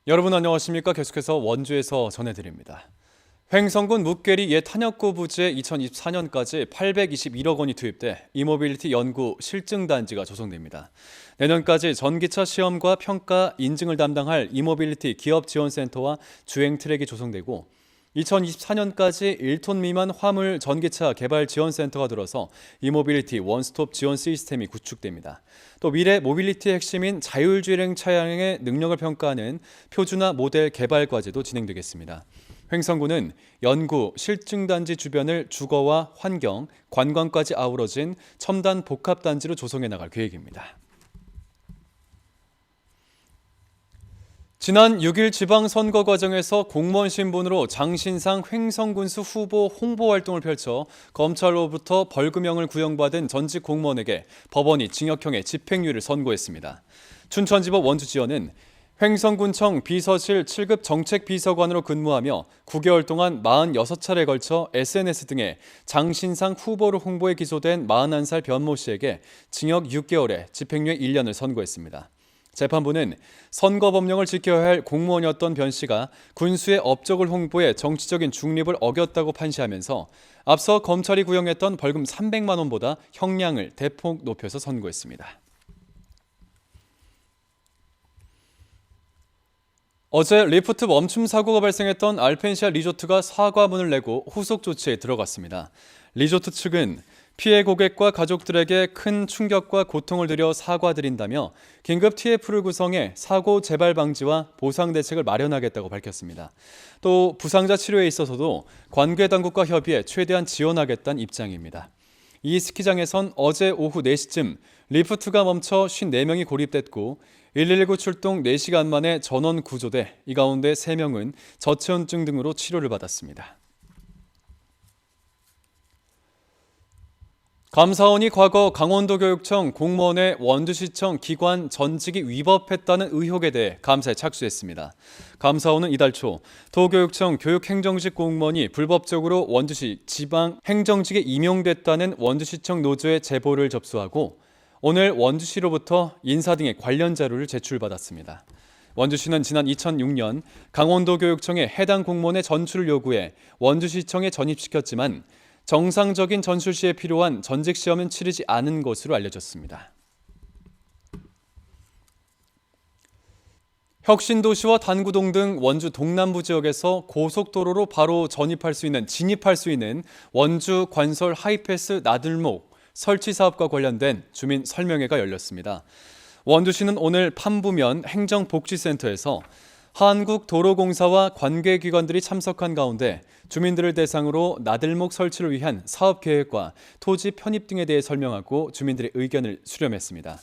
여러분 안녕하십니까? 계속해서 원주에서 전해드립니다. 횡성군 묵계리 옛 탄약고 부지에 2024년까지 821억 원이 투입돼 이모빌리티 연구 실증단지가 조성됩니다. 내년까지 전기차 시험과 평가, 인증을 담당할 이모빌리티 기업지원센터와 주행 트랙이 조성되고 2024년까지 1톤 미만 화물 전기차 개발 지원센터가 들어서 이모빌리티 원스톱 지원 시스템이 구축됩니다. 또 미래 모빌리티의 핵심인 자율주행 차량의 능력을 평가하는 표준화 모델 개발 과제도 진행되겠습니다. 횡성군은 연구, 실증단지 주변을 주거와 환경, 관광까지 아우러진 첨단 복합단지로 조성해 나갈 계획입니다. 지난 6일 지방선거 과정에서 공무원 신분으로 장신상 횡성군수 후보 홍보 활동을 펼쳐 검찰로부터 벌금형을 구형받은 전직 공무원에게 법원이 징역형의 집행유예를 선고했습니다. 춘천지법 원주지원은 횡성군청 비서실 7급 정책비서관으로 근무하며 9개월 동안 46차례에 걸쳐 SNS 등에 장신상 후보를 홍보해 기소된 41살 변모 씨에게 징역 6개월에 집행유예 1년을 선고했습니다. 재판부는 선거법령을 지켜야 할 공무원이었던 변 씨가 군수의 업적을 홍보해 정치적인 중립을 어겼다고 판시하면서 앞서 검찰이 구형했던 벌금 300만 원보다 형량을 대폭 높여서 선고했습니다. 어제 리프트 멈춤 사고가 발생했던 알펜시아 리조트가 사과문을 내고 후속 조치에 들어갔습니다. 리조트 측은 피해 고객과 가족들에게 큰 충격과 고통을 드려 사과드린다며 긴급 TF를 구성해 사고 재발 방지와 보상 대책을 마련하겠다고 밝혔습니다. 또 부상자 치료에 있어서도 관계 당국과 협의해 최대한 지원하겠다는 입장입니다. 이 스키장에선 어제 오후 4시쯤 리프트가 멈춰 54명이 고립됐고 119 출동 4시간 만에 전원 구조돼 이 가운데 3명은 저체온증 등으로 치료를 받았습니다. 감사원이 과거 강원도교육청 공무원의 원주시청 기관 전직이 위법했다는 의혹에 대해 감사에 착수했습니다. 감사원은 이달 초 도교육청 교육행정직 공무원이 불법적으로 원주시 지방행정직에 임용됐다는 원주시청 노조의 제보를 접수하고 오늘 원주시로부터 인사 등의 관련 자료를 제출받았습니다. 원주시는 지난 2006년 강원도교육청에 해당 공무원의 전출을 요구해 원주시청에 전입시켰지만 정상적인 전출 시에 필요한 전직 시험은 치르지 않은 것으로 알려졌습니다. 혁신도시와 단구동 등 원주 동남부 지역에서 고속도로로 바로 진입할 수 있는 원주 관설 하이패스 나들목 설치 사업과 관련된 주민 설명회가 열렸습니다. 원주시는 오늘 판부면 행정복지센터에서 한국도로공사와 관계기관들이 참석한 가운데 주민들을 대상으로 나들목 설치를 위한 사업 계획과 토지 편입 등에 대해 설명하고 주민들의 의견을 수렴했습니다.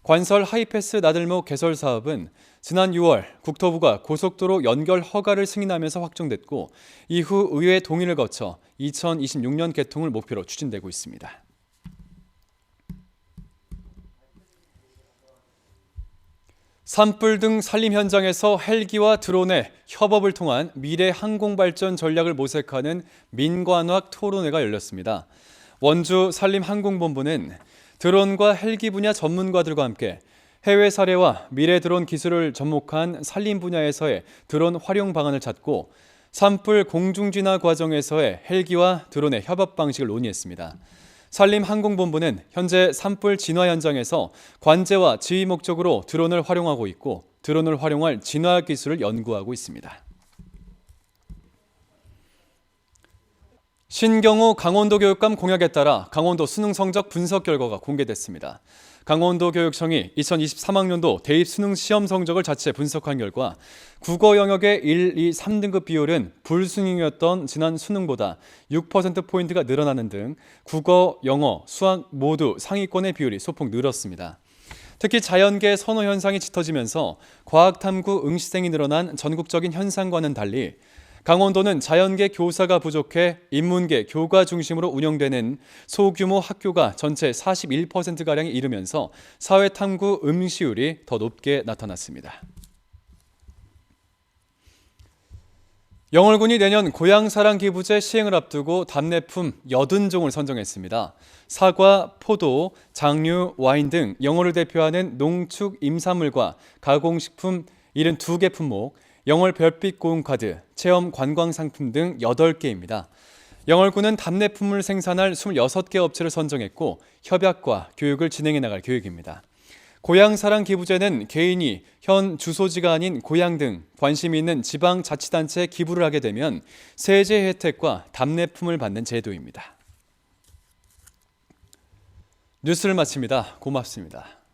관설 하이패스 나들목 개설 사업은 지난 6월 국토부가 고속도로 연결 허가를 승인하면서 확정됐고 이후 의회 동의를 거쳐 2026년 개통을 목표로 추진되고 있습니다. 산불 등 산림 현장에서 헬기와 드론의 협업을 통한 미래 항공발전 전략을 모색하는 민관학 토론회가 열렸습니다. 원주 산림항공본부는 드론과 헬기 분야 전문가들과 함께 해외 사례와 미래 드론 기술을 접목한 산림 분야에서의 드론 활용 방안을 찾고 산불 공중진화 과정에서의 헬기와 드론의 협업 방식을 논의했습니다. 산림항공본부는 현재 산불 진화 현장에서 관제와 지휘 목적으로 드론을 활용하고 있고 드론을 활용할 진화 기술을 연구하고 있습니다. 신경호 강원도교육감 공약에 따라 강원도 수능 성적 분석 결과가 공개됐습니다. 강원도교육청이 2023학년도 대입 수능 시험 성적을 자체 분석한 결과 국어 영역의 1, 2, 3등급 비율은 불수능이었던 지난 수능보다 6%포인트가 늘어나는 등 국어, 영어, 수학 모두 상위권의 비율이 소폭 늘었습니다. 특히 자연계 선호 현상이 짙어지면서 과학탐구 응시생이 늘어난 전국적인 현상과는 달리 강원도는 자연계 교사가 부족해 인문계 교과 중심으로 운영되는 소규모 학교가 전체 41%가량에 이르면서 사회탐구 응시율이 더 높게 나타났습니다. 영월군이 내년 고향사랑 기부제 시행을 앞두고 답례품 80종을 선정했습니다. 사과, 포도, 장류, 와인 등 영월을 대표하는 농축 임산물과 가공식품 72개 품목, 영월 별빛 고운카드, 체험 관광 상품 등 8개입니다. 영월군은 답례품을 생산할 26개 업체를 선정했고 협약과 교육을 진행해 나갈 계획입니다. 고향사랑 기부제는 개인이 현 주소지가 아닌 고향 등 관심이 있는 지방자치단체에 기부를 하게 되면 세제 혜택과 답례품을 받는 제도입니다. 뉴스를 마칩니다. 고맙습니다.